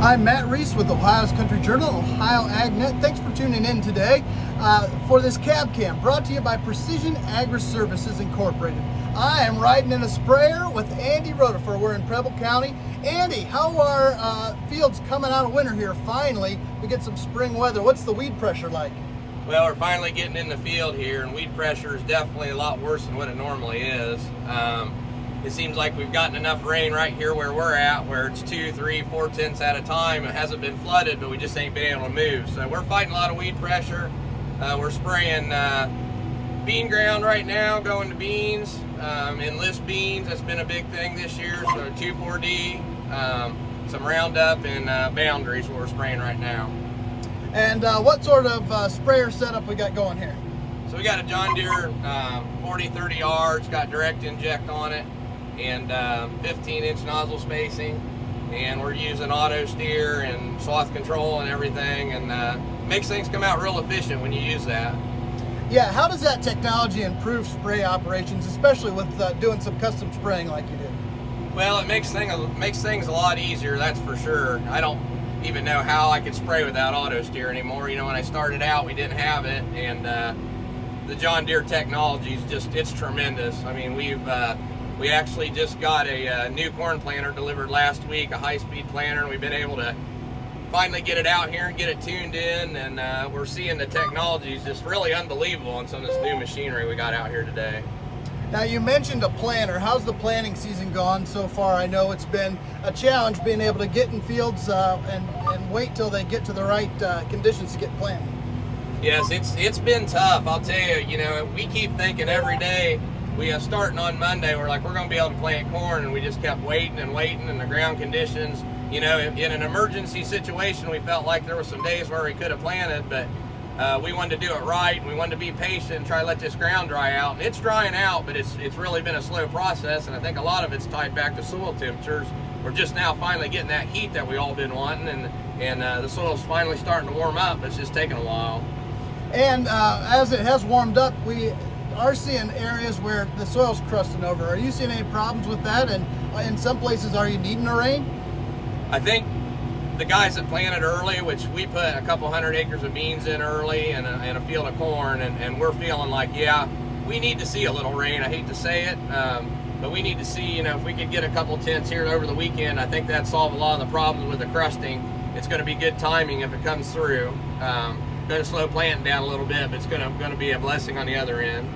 I'm Matt Reese with Ohio's Country Journal, Ohio AgNet. Thanks for tuning in today for this cab cam brought to you by Precision Agri-Services Incorporated. I am riding in a sprayer with Andy Rotifer. We're in Preble County. Andy, how are fields coming out of winter here? Finally, we get some spring weather. What's the weed pressure like? Well, we're finally getting in the field here, and weed pressure is definitely a lot worse than what it normally is. It seems like we've gotten enough rain right here where we're at, where it's 2, 3, 4 tenths at a time. It hasn't been flooded, but we just ain't been able to move. So we're fighting a lot of weed pressure. We're spraying bean ground right now, going to beans, enlist beans. That's been a big thing this year. So 2,4-D, some Roundup, and boundaries what we're spraying right now. And what sort of sprayer setup we got going here? So we got a John Deere 4030R. It's got direct inject on it and 15-inch nozzle spacing, and we're using auto steer and swath control and everything, and makes things come out real efficient when you use that. Yeah, how does that technology improve spray operations, especially with doing some custom spraying like you do? Well, it makes things a lot easier, that's for sure. I don't even know how I could spray without auto steer anymore. You know, when I started out, we didn't have it, and the John Deere technology is it's tremendous. I mean, we actually just got a new corn planter delivered last week, a high-speed planter, and we've been able to finally get it out here and get it tuned in, and we're seeing the technology is just really unbelievable on some of this new machinery we got out here today. Now, you mentioned a planter. How's the planting season gone so far? I know it's been a challenge being able to get in fields and wait till they get to the right conditions to get planted. Yes, it's been tough. I'll tell you, you know, we keep thinking every day, we are starting on Monday, we're like, we're going to be able to plant corn, and we just kept waiting and waiting, and the ground conditions, you know, in an emergency situation, we felt like there were some days where we could have planted, but we wanted to do it right, and we wanted to be patient and try to let this ground dry out. And it's drying out, but it's really been a slow process, and I think a lot of it's tied back to soil temperatures. We're just now finally getting that heat that we all been wanting, and the soil's finally starting to warm up. It's just taking a while. And as it has warmed up, we are seeing areas where the soil's crusting over. Are you seeing any problems with that? And in some places, are you needing a rain? I think the guys that planted early, which we put a couple 100 acres of beans in early and a field of corn, and we're feeling like, yeah, we need to see a little rain. I hate to say it, but we need to see, you know, if we could get a couple tenths here over the weekend, I think that'd solve a lot of the problems with the crusting. It's going to be good timing if it comes through. Going to slow planting down a little bit, but it's going to be a blessing on the other end.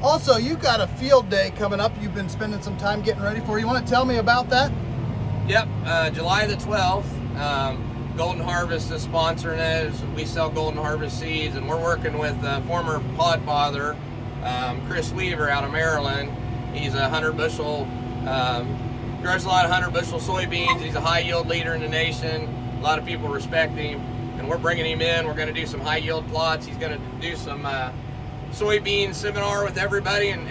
Also, you've got a field day coming up you've been spending some time getting ready for. You want to tell me about that? Yep, July the 12th. Golden Harvest is sponsoring it. We sell Golden Harvest seeds, and we're working with former podfather Chris Weaver out of Maryland. He's a 100 bushel, grows a lot of 100 bushel soybeans. He's a high yield leader in the nation. A lot of people respect him, and we're bringing him in. We're going to do some high yield plots. He's going to do some soybean seminar with everybody, and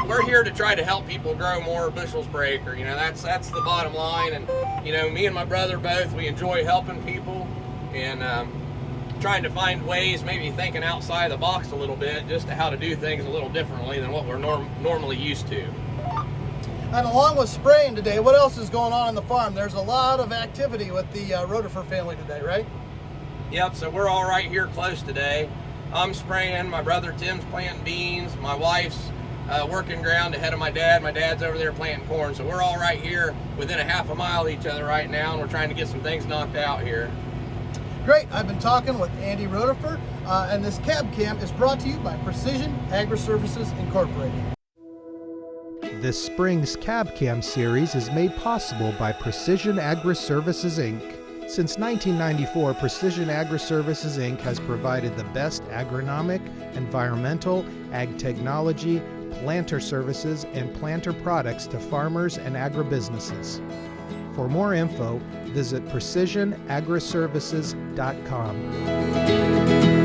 we're here to try to help people grow more bushels per acre. You know, that's the bottom line. And you know, me and my brother both, we enjoy helping people and trying to find ways, maybe thinking outside the box a little bit, just to how to do things a little differently than what we're normally used to. And along with spraying today, what else is going on the farm? There's a lot of activity with the Rotifer family today, right? Yep, so we're all right here close today. I'm spraying, my brother Tim's planting beans, my wife's working ground ahead of my dad. My dad's over there planting corn, so we're all right here within a half a mile of each other right now, and we're trying to get some things knocked out here. Great. I've been talking with Andy Rotifer, and this cab cam is brought to you by Precision Agri-Services Incorporated. This spring's cab cam series is made possible by Precision Agri-Services Inc. Since 1994, Precision Agri-Services Inc. has provided the best agronomic, environmental, ag technology, planter services, and planter products to farmers and agribusinesses. For more info, visit precisionagriservices.com.